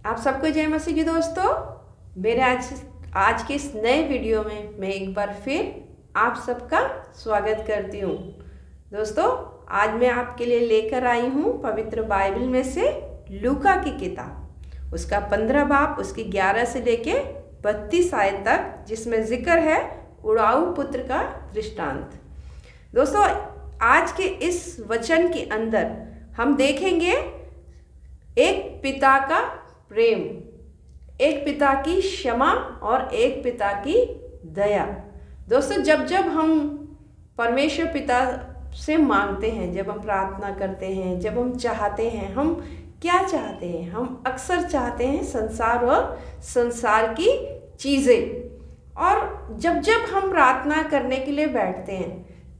आप सबको जय मसीह की दोस्तों। मेरे आज के इस नए वीडियो में मैं एक बार फिर आप सबका स्वागत करती हूँ। दोस्तों, आज मैं आपके लिए लेकर आई हूँ पवित्र बाइबल में से लूका की किताब, उसका 15 बाब, उसकी 11 से लेके 32 आयत तक, जिसमें जिक्र है उड़ाऊ पुत्र का दृष्टांत। दोस्तों, आज के इस वचन के अंदर हम देखेंगे एक पिता का प्रेम, एक पिता की क्षमा और एक पिता की दया। दोस्तों, जब जब हम परमेश्वर पिता से मांगते हैं, जब हम प्रार्थना करते हैं, जब हम चाहते हैं, हम क्या चाहते हैं? हम अक्सर चाहते हैं संसार और संसार की चीज़ें। और जब जब हम प्रार्थना करने के लिए बैठते हैं,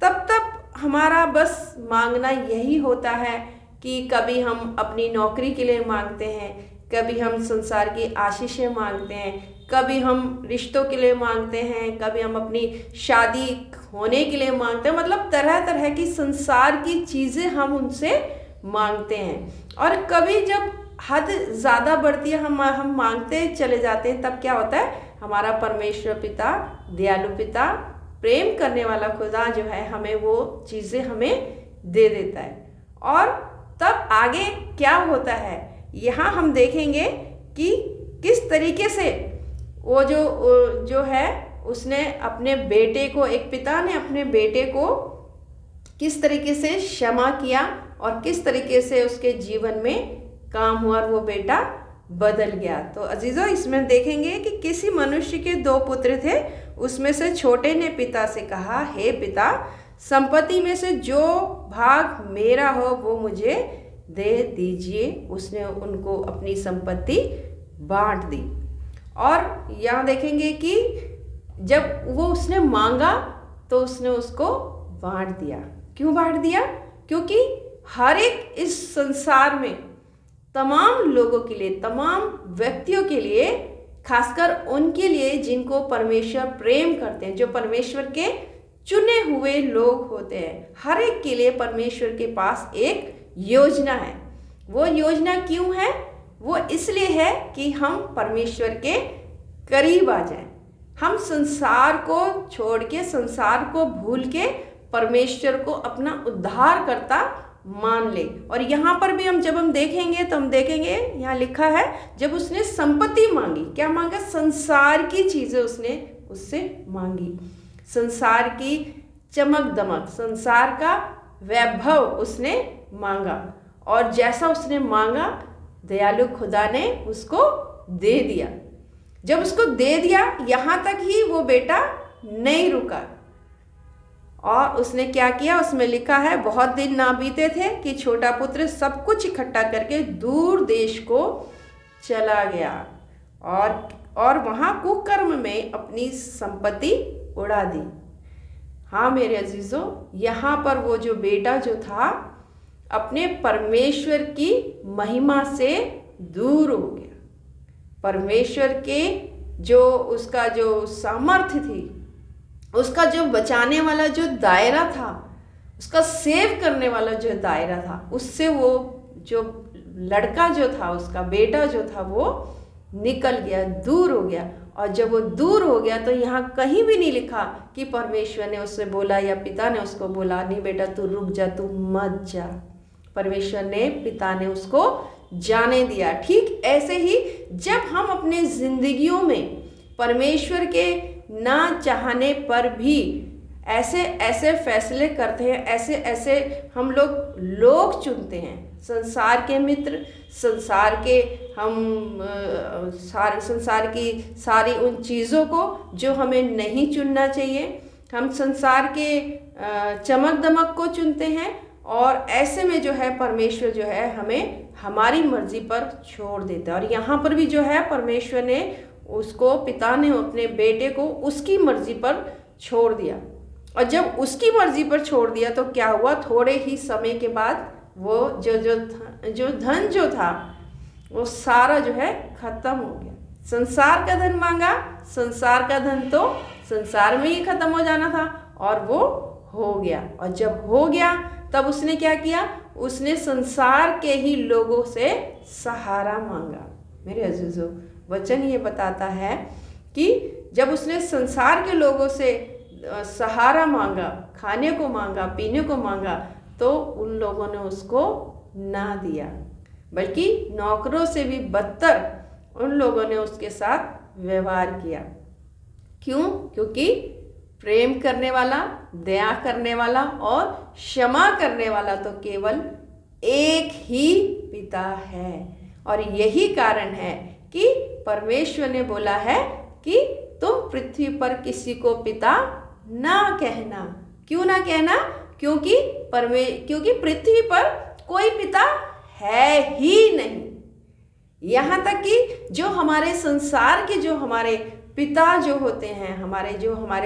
तब तब हमारा बस मांगना यही होता है कि कभी हम अपनी नौकरी के लिए मांगते हैं, कभी हम संसार की आशीषें मांगते हैं, कभी हम रिश्तों के लिए मांगते हैं, कभी हम अपनी शादी होने के लिए मांगते हैं। मतलब तरह तरह की संसार की चीज़ें हम उनसे मांगते हैं। और कभी जब हद ज़्यादा बढ़ती है, हम मांगते चले जाते हैं, तब क्या होता है? हमारा परमेश्वर पिता, दयालु पिता, प्रेम करने वाला खुदा जो है, हमें वो चीज़ें हमें दे देता है। और तब आगे क्या होता है, यहाँ हम देखेंगे कि किस तरीके से वो जो है उसने अपने बेटे को, एक पिता ने अपने बेटे को किस तरीके से क्षमा किया और किस तरीके से उसके जीवन में काम हुआ और वो बेटा बदल गया। तो अजीजों, इसमें देखेंगे कि किसी मनुष्य के 2 पुत्र थे। उसमें से छोटे ने पिता से कहा, हे पिता, संपत्ति में से जो भाग मेरा हो वो मुझे दे दीजिए। उसने उनको अपनी संपत्ति बांट दी। और यहाँ देखेंगे कि जब वो उसने मांगा तो उसने उसको बांट दिया। क्यों बांट दिया? क्योंकि हर एक इस संसार में तमाम लोगों के लिए, तमाम व्यक्तियों के लिए, खासकर उनके लिए जिनको परमेश्वर प्रेम करते हैं, जो परमेश्वर के चुने हुए लोग होते हैं, हर एक के लिए परमेश्वर के पास एक योजना है। वो योजना क्यों है? वो इसलिए है कि हम परमेश्वर के करीब आ जाएं। हम संसार को छोड़ के, संसार को भूल के परमेश्वर को अपना उद्धारकर्ता मान ले। और यहाँ पर भी जब हम देखेंगे तो हम देखेंगे, यहाँ लिखा है, जब उसने संपत्ति मांगी, क्या मांगा? संसार की चीज़ें उसने उससे मांगी। संसार की चमक दमक, संसार का वैभव उसने मांगा। और जैसा उसने मांगा, दयालु खुदा ने उसको दे दिया। जब उसको दे दिया, यहाँ तक ही वो बेटा नहीं रुका। और उसने क्या किया? उसमें लिखा है, बहुत दिन ना बीते थे कि छोटा पुत्र सब कुछ इकट्ठा करके दूर देश को चला गया और वहाँ कुकर्म में अपनी संपत्ति उड़ा दी। हाँ मेरे अजीजों, यहाँ पर वो जो बेटा जो था, अपने परमेश्वर की महिमा से दूर हो गया। परमेश्वर के जो उसका जो सामर्थ्य थी, उसका जो बचाने वाला जो दायरा था, उसका सेव करने वाला जो दायरा था, उससे वो जो लड़का जो था, उसका बेटा जो था, वो निकल गया, दूर हो गया। और जब वो दूर हो गया तो यहाँ कहीं भी नहीं लिखा कि परमेश्वर ने उससे बोला या पिता ने उसको बोला, नहीं बेटा तू रुक जा, तू मत जा। परमेश्वर ने, पिता ने उसको जाने दिया। ठीक ऐसे ही जब हम अपने जिंदगियों में परमेश्वर के ना चाहने पर भी ऐसे ऐसे फैसले करते हैं, ऐसे ऐसे हम लोग चुनते हैं, संसार के मित्र, संसार के संसार की सारी उन चीज़ों को जो हमें नहीं चुनना चाहिए। हम संसार के चमक दमक को चुनते हैं। और ऐसे में जो है परमेश्वर जो है हमें हमारी मर्जी पर छोड़ देता है। और यहाँ पर भी जो है परमेश्वर ने उसको, पिता ने अपने बेटे को उसकी मर्जी पर छोड़ दिया। और जब उसकी मर्जी पर छोड़ दिया तो क्या हुआ? थोड़े ही समय के बाद वो जो धन जो था वो सारा जो है खत्म हो गया। संसार का धन मांगा, संसार का धन तो संसार में ही खत्म हो जाना था, और वो हो गया। और जब हो गया तब उसने क्या किया? उसने संसार के ही लोगों से सहारा मांगा। मेरे अजीजों, वचन ये बताता है कि जब उसने संसार के लोगों से सहारा मांगा, खाने को मांगा, पीने को मांगा, तो उन लोगों ने उसको ना दिया, बल्कि नौकरों से भी बदतर उन लोगों ने उसके साथ व्यवहार किया। क्यों? क्योंकि प्रेम करने वाला, दया करने वाला और क्षमा करने वाला तो केवल एक ही पिता है। और यही कारण है कि परमेश्वर ने बोला है कि तुम पृथ्वी पर किसी को पिता ना कहना। क्यों ना कहना? क्योंकि पृथ्वी पर कोई पिता है ही नहीं। यहाँ तक कि जो हमारे संसार के जो हमारे पिता जो होते हैं, हमारे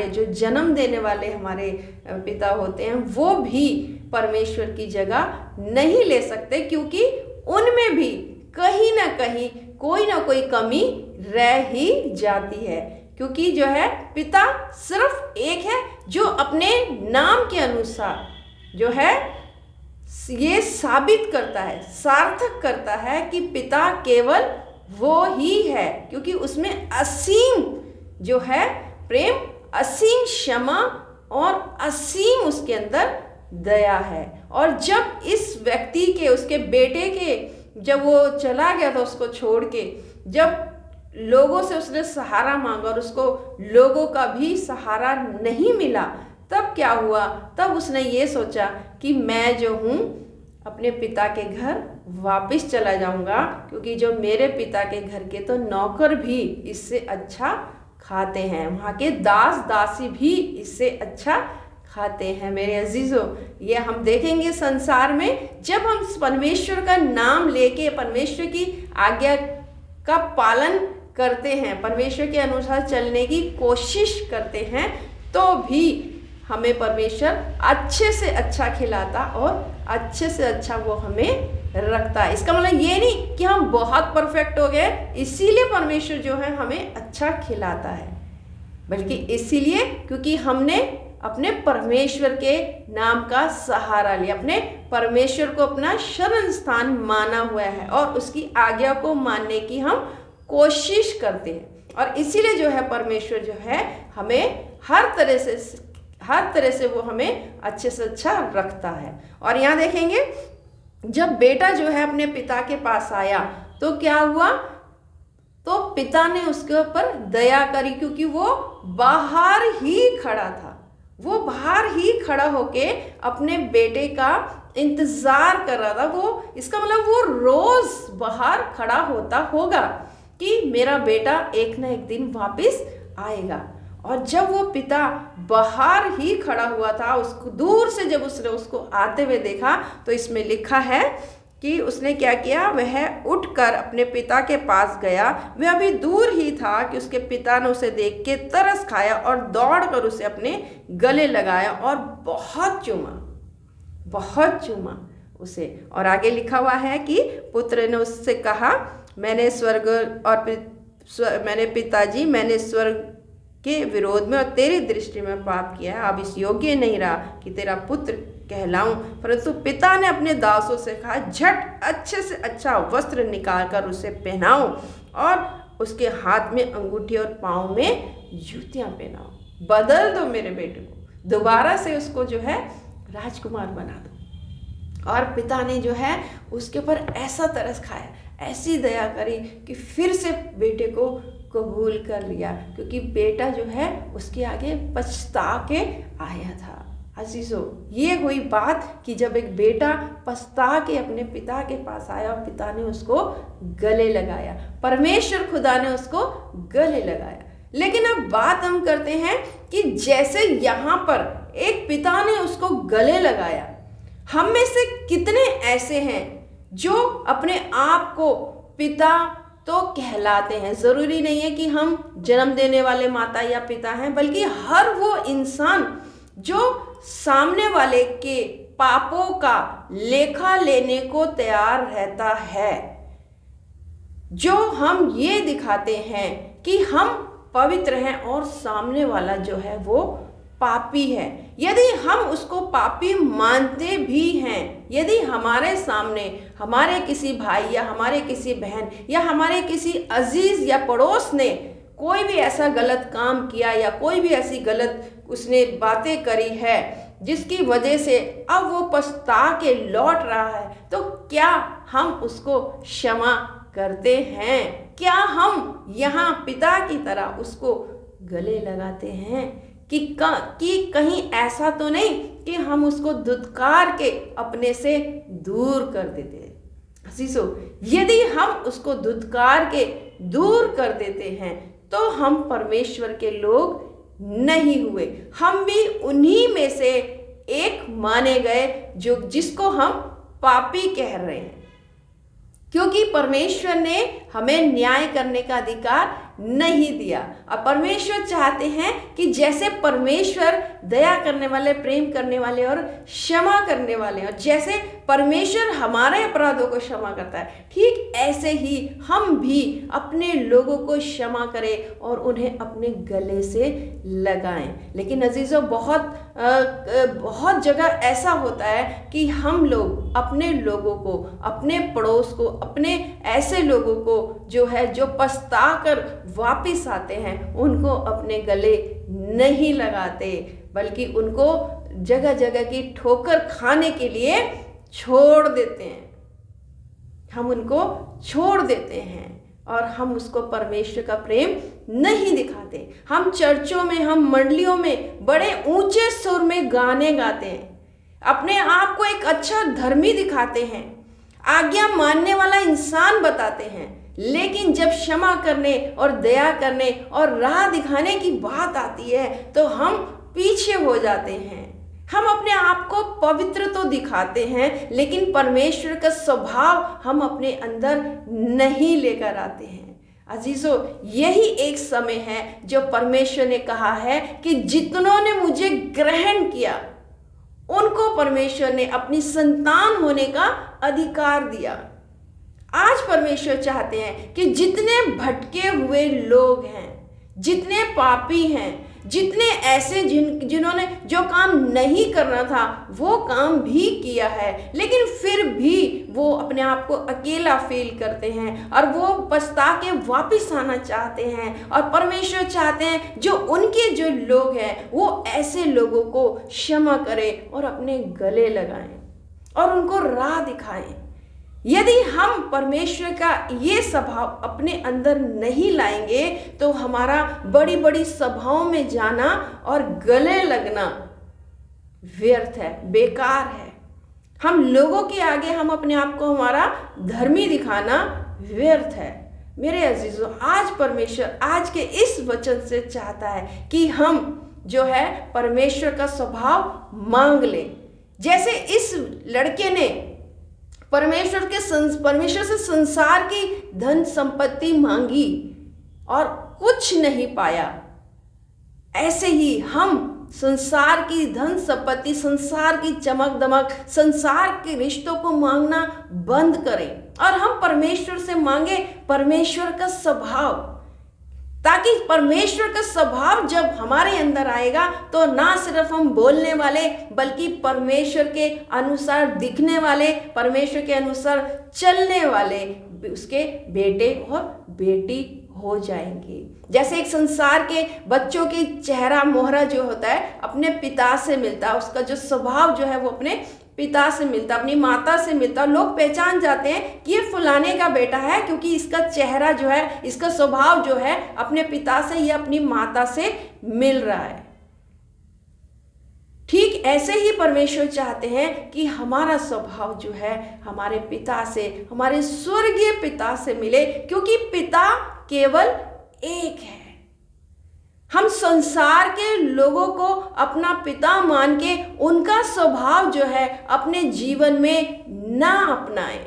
जो जन्म देने वाले हमारे पिता होते हैं, वो भी परमेश्वर की जगह नहीं ले सकते, क्योंकि उनमें भी कहीं ना कहीं कोई ना कोई कमी रह ही जाती है। क्योंकि जो है पिता सिर्फ एक है जो अपने नाम के अनुसार जो है ये साबित करता है, सार्थक करता है कि पिता केवल वो ही है, क्योंकि उसमें असीम जो है प्रेम, असीम क्षमा और असीम उसके अंदर दया है। और जब इस व्यक्ति के, उसके बेटे के, जब वो चला गया था उसको छोड़ के, जब लोगों से उसने सहारा मांगा और उसको लोगों का भी सहारा नहीं मिला, तब क्या हुआ? तब उसने ये सोचा कि मैं जो हूँ अपने पिता के घर वापस चला जाऊँगा, क्योंकि जो मेरे पिता के घर के तो नौकर भी इससे अच्छा खाते हैं, वहाँ के दास दासी भी इससे अच्छा खाते हैं। मेरे अजीजों, ये हम देखेंगे संसार में, जब हम परमेश्वर का नाम लेके परमेश्वर की आज्ञा का पालन करते हैं, परमेश्वर के अनुसार चलने की कोशिश करते हैं, तो भी हमें परमेश्वर अच्छे से अच्छा खिलाता और अच्छे से अच्छा वो हमें रखता है। इसका मतलब ये नहीं कि हम बहुत परफेक्ट हो गए इसीलिए परमेश्वर जो है हमें अच्छा खिलाता है, बल्कि इसीलिए क्योंकि हमने अपने परमेश्वर के नाम का सहारा लिया, अपने परमेश्वर को अपना शरण स्थान माना हुआ है और उसकी आज्ञा को मानने की हम कोशिश करते हैं। और इसीलिए जो है परमेश्वर जो है हमें हर तरह से वो हमें अच्छे से अच्छा रखता है। और यहाँ देखेंगे, जब बेटा जो है अपने पिता के पास आया तो क्या हुआ? तो पिता ने उसके ऊपर दया करी, क्योंकि वो बाहर ही खड़ा था। वो बाहर ही खड़ा होके अपने बेटे का इंतजार कर रहा था। वो, इसका मतलब वो रोज बाहर खड़ा होता होगा कि मेरा बेटा एक ना एक दिन वापस आएगा। और जब वो पिता बाहर ही खड़ा हुआ था, उसको दूर से जब उसने उसको आते हुए देखा, तो इसमें लिखा है कि उसने क्या किया? वह उठकर अपने पिता के पास गया। वह अभी दूर ही था कि उसके पिता ने उसे देख के तरस खाया और दौड़कर उसे अपने गले लगाया और बहुत चूमा उसे। और आगे लिखा हुआ है कि पुत्र ने उससे कहा, मैंने पिताजी, मैंने स्वर्ग के विरोध में और तेरी दृष्टि में पाप किया है। अब इस योग्य नहीं रहा कि तेरा पुत्र कहलाऊं। परंतु पिता ने अपने दासों से कहा, झट अच्छे से अच्छा वस्त्र निकालकर उसे पहनाओ और उसके हाथ में अंगूठी और पाँव में जूतियां पहनाओ। बदल दो मेरे बेटे को, दोबारा से उसको जो है राजकुमार बना दो। और पिता ने जो है उसके ऊपर ऐसा तरस खाया, ऐसी दया करी कि फिर से बेटे को कबूल कर लिया, क्योंकि बेटा जो है उसके आगे पछता के आया था। अजीजों, ये हुई बात कि जब एक बेटा पछता के अपने पिता के पास आया और पिता ने उसको गले लगाया, परमेश्वर खुदा ने उसको गले लगाया। लेकिन अब बात हम करते हैं कि जैसे यहाँ पर एक पिता ने उसको गले लगाया, हम में से कितने ऐसे हैं जो अपने आप को पिता तो कहलाते हैं? ज़रूरी नहीं है कि हम जन्म देने वाले माता या पिता हैं, बल्कि हर वो इंसान जो सामने वाले के पापों का लेखा लेने को तैयार रहता है, जो हम ये दिखाते हैं कि हम पवित्र हैं और सामने वाला जो है वो पापी है। यदि हम उसको पापी मानते भी हैं, यदि हमारे सामने हमारे किसी भाई या हमारे किसी बहन या हमारे किसी अजीज या पड़ोस ने कोई भी ऐसा गलत काम किया या कोई भी ऐसी गलत उसने बातें करी है जिसकी वजह से अब वो पछता के लौट रहा है, तो क्या हम उसको क्षमा करते हैं? क्या हम यहाँ पिता की तरह उसको गले लगाते हैं कि कहीं ऐसा तो नहीं कि हम उसको धुतकार के अपने से दूर कर देते हैं? अजीजों, यदि हम उसको धुतकार के दूर कर देते हैं तो हम परमेश्वर के लोग नहीं हुए, हम भी उन्हीं में से एक माने गए जिसको हम पापी कह रहे हैं, क्योंकि परमेश्वर ने हमें न्याय करने का अधिकार नहीं दिया। अब परमेश्वर चाहते हैं कि जैसे परमेश्वर दया करने वाले, प्रेम करने वाले और क्षमा करने वाले हैं, और जैसे परमेश्वर हमारे अपराधों को क्षमा करता है, ठीक ऐसे ही हम भी अपने लोगों को क्षमा करें और उन्हें अपने गले से लगाएं। लेकिन अजीजों, बहुत जगह ऐसा होता है कि हम लोग अपने लोगों को, अपने पड़ोस को, अपने ऐसे लोगों को जो पछता कर वापिस आते हैं, उनको अपने गले नहीं लगाते, बल्कि उनको जगह जगह की ठोकर खाने के लिए छोड़ देते हैं। हम उनको छोड़ देते हैं और हम उसको परमेश्वर का प्रेम नहीं दिखाते। हम चर्चों में, हम मंडलियों में बड़े ऊंचे सुर में गाने गाते हैं, अपने आप को एक अच्छा धर्मी दिखाते हैं, आज्ञा मानने वाला इंसान बताते हैं, लेकिन जब क्षमा करने और दया करने और राह दिखाने की बात आती है तो हम पीछे हो जाते हैं। हम अपने आप को पवित्र तो दिखाते हैं, लेकिन परमेश्वर का स्वभाव हम अपने अंदर नहीं लेकर आते हैं। अजीजों, यही एक समय है जो परमेश्वर ने कहा है कि जितनों ने मुझे ग्रहण किया उनको परमेश्वर ने अपनी संतान होने का अधिकार दिया। आज परमेश्वर चाहते हैं कि जितने भटके हुए लोग हैं, जितने पापी हैं, जितने ऐसे जिन्होंने जो काम नहीं करना था वो काम भी किया है, लेकिन फिर भी वो अपने आप को अकेला फील करते हैं और वो पछता के वापस आना चाहते हैं, और परमेश्वर चाहते हैं जो उनके जो लोग हैं वो ऐसे लोगों को क्षमा करें और अपने गले लगाएं और उनको राह दिखाएं। यदि हम परमेश्वर का ये स्वभाव अपने अंदर नहीं लाएंगे तो हमारा बड़ी बड़ी सभाओं में जाना और गले लगना व्यर्थ है, बेकार है। हम लोगों के आगे हम अपने आप को हमारा धर्मी दिखाना व्यर्थ है। मेरे अजीजों, आज परमेश्वर आज के इस वचन से चाहता है कि हम जो है परमेश्वर का स्वभाव मांग लें। जैसे इस लड़के ने परमेश्वर से संसार की धन संपत्ति मांगी और कुछ नहीं पाया, ऐसे ही हम संसार की धन संपत्ति, संसार की चमक दमक, संसार के रिश्तों को मांगना बंद करें और हम परमेश्वर से मांगे परमेश्वर का स्वभाव, ताकि परमेश्वर का स्वभाव जब हमारे अंदर आएगा तो ना सिर्फ हम बोलने वाले बल्कि परमेश्वर के अनुसार दिखने वाले, परमेश्वर के अनुसार चलने वाले उसके बेटे और बेटी हो जाएंगे। जैसे एक संसार के बच्चों की चेहरा मोहरा जो होता है अपने पिता से मिलता है, उसका जो स्वभाव जो है वो अपने पिता से मिलता, अपनी माता से मिलता, लोग पहचान जाते हैं कि ये फलाने का बेटा है क्योंकि इसका चेहरा जो है, इसका स्वभाव जो है अपने पिता से या अपनी माता से मिल रहा है। ठीक ऐसे ही परमेश्वर चाहते हैं कि हमारा स्वभाव जो है हमारे पिता से, हमारे स्वर्गीय पिता से मिले, क्योंकि पिता केवल एक है। हम संसार के लोगों को अपना पिता मान के उनका स्वभाव जो है अपने जीवन में ना अपनाएं,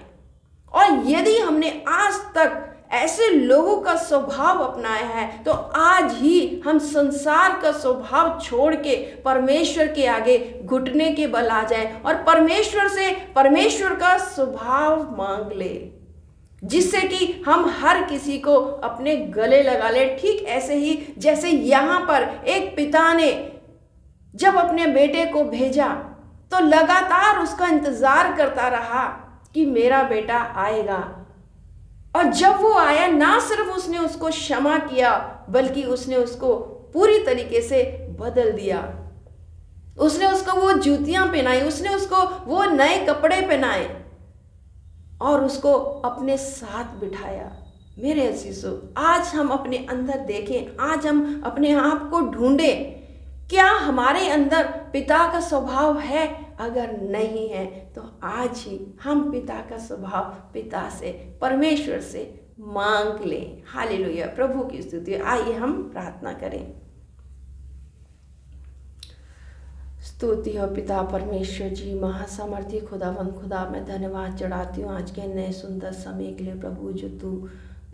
और यदि हमने आज तक ऐसे लोगों का स्वभाव अपनाया है तो आज ही हम संसार का स्वभाव छोड़ के परमेश्वर के आगे घुटने के बल आ जाएं और परमेश्वर से परमेश्वर का स्वभाव मांग ले, जिससे कि हम हर किसी को अपने गले लगा ले। ठीक ऐसे ही जैसे यहाँ पर एक पिता ने जब अपने बेटे को भेजा तो लगातार उसका इंतजार करता रहा कि मेरा बेटा आएगा। और जब वो आया, ना सिर्फ उसने उसको क्षमा किया बल्कि उसने उसको पूरी तरीके से बदल दिया। उसने उसको वो जूतियां पहनाई, उसने उसको वो नए कपड़े पहनाए और उसको अपने साथ बिठाया। मेरे अजीजों, आज हम अपने अंदर देखें, आज हम अपने आप को ढूंढें, क्या हमारे अंदर पिता का स्वभाव है? अगर नहीं है तो आज ही हम पिता का स्वभाव पिता से, परमेश्वर से मांग लें। हालेलुया, प्रभु की स्तुति। आइए हम प्रार्थना करें। स्तुति हो पिता परमेश्वर जी, महासामर्थी खुदावंद खुदा, मैं धन्यवाद चढ़ाती हूँ आज के नए सुंदर समय के लिए प्रभु, जो तू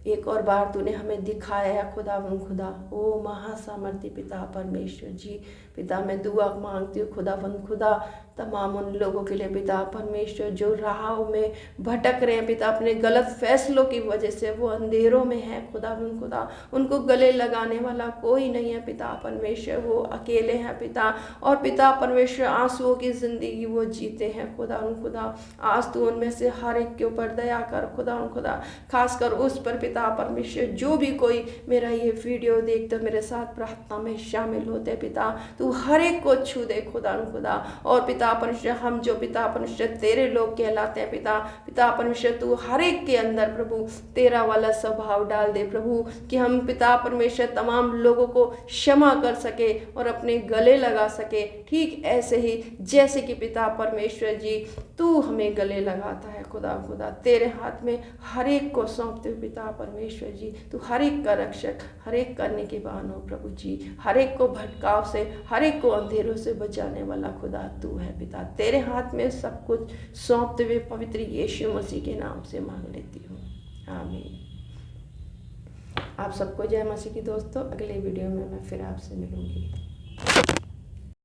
एक और बार तूने हमें दिखाया है खुदावंद खुदा। ओ महासामर्थी पिता परमेश्वर जी, पिता मैं दुआ मांगती हूँ खुदावंद खुदा, तमाम उन लोगों के लिए पिता परमेश्वर जो राहों में भटक रहे हैं पिता, अपने गलत फैसलों की वजह से वो अंधेरों में है खुदावंद खुदा, उनको गले लगाने वाला कोई नहीं है पिता परमेश्वर, वो अकेले हैं पिता। और पिता परमेश्वर आंसुओं की ज़िंदगी वो जीते हैं खुदावंद खुदा। आज तू उनमें से हर एक के ऊपर दया कर खुदावंद खुदा, खासकर उस पर पिता परमेश्वर जो भी कोई मेरा ये वीडियो देखते मेरे साथ प्रार्थना में शामिल होते पिता, तू हर एक को छू दे खुदावंद खुदा। और पिता परमेश्वर, हम जो पिता परमेश्वर तेरे लोग कहलाते हैं पिता, पिता परमेश्वर तू हर एक के अंदर प्रभु तेरा वाला स्वभाव डाल दे प्रभु, कि हम पिता परमेश्वर तमाम लोगों को क्षमा कर सके और अपने गले लगा सके, ठीक ऐसे ही जैसे कि पिता परमेश्वर जी तू हमें गले लगाता है खुदा खुदा। तेरे हाथ में हर एक को सौंपते हुए पिता परमेश्वर जी, तू हर एक का रक्षक, हर एक करने के बहान हो प्रभु जी, हर एक को भटकाव से, हर एक को अंधेरों से बचाने वाला खुदा तू है पिता। तेरे हाथ में सब कुछ सौंपते हुए पवित्र यीशु मसीह के नाम से मांग लेती हूँ, आमीन। आप सबको जय मसीह की दोस्तों। अगले वीडियो में मैं फिर आपसे मिलूंगी।